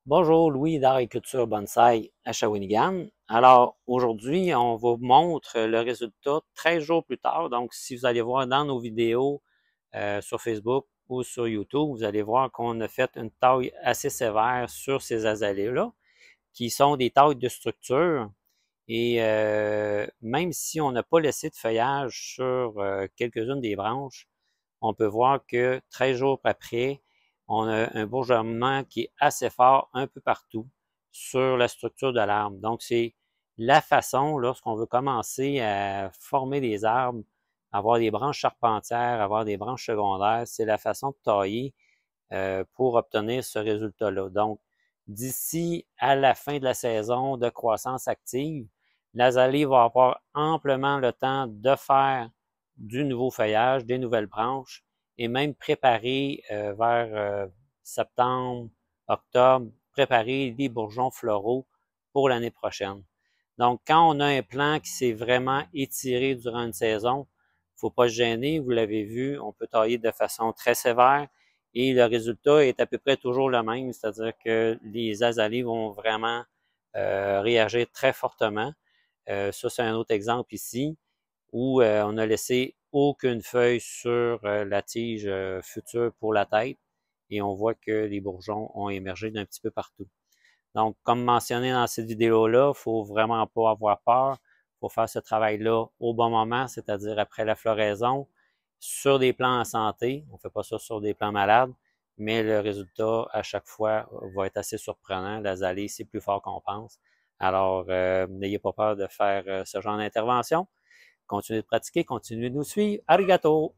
Bonjour, Louis d'Agriculture Bonsaï à Shawinigan. Alors, aujourd'hui, on vous montre le résultat 13 jours plus tard. Donc, si vous allez voir dans nos vidéos sur Facebook ou sur YouTube, vous allez voir qu'on a fait une taille assez sévère sur ces azalées-là, qui sont des tailles de structure. Et même si on n'a pas laissé de feuillage sur quelques-unes des branches, on peut voir que 13 jours après, on a un bourgeonnement qui est assez fort un peu partout sur la structure de l'arbre. Donc, c'est la façon, lorsqu'on veut commencer à former des arbres, avoir des branches charpentières, avoir des branches secondaires, c'est la façon de tailler pour obtenir ce résultat-là. Donc, d'ici à la fin de la saison de croissance active, l'azalée va avoir amplement le temps de faire du nouveau feuillage, des nouvelles branches et même préparer vers septembre, octobre, préparer des bourgeons floraux pour l'année prochaine. Donc, quand on a un plant qui s'est vraiment étiré durant une saison, il ne faut pas se gêner, vous l'avez vu, on peut tailler de façon très sévère et le résultat est à peu près toujours le même, c'est-à-dire que les azalées vont vraiment réagir très fortement. Ça, c'est un autre exemple ici où on a laissé aucune feuille sur la tige future pour la tête et on voit que les bourgeons ont émergé d'un petit peu partout. Donc, comme mentionné dans cette vidéo-là, il faut vraiment pas avoir peur. Il faut faire ce travail-là au bon moment, c'est-à-dire après la floraison, sur des plants en santé. On ne fait pas ça sur des plants malades, mais le résultat, à chaque fois, va être assez surprenant. L'azalée, c'est plus fort qu'on pense. Alors, n'ayez pas peur de faire ce genre d'intervention. Continuez de pratiquer, continuez de nous suivre. Arigato!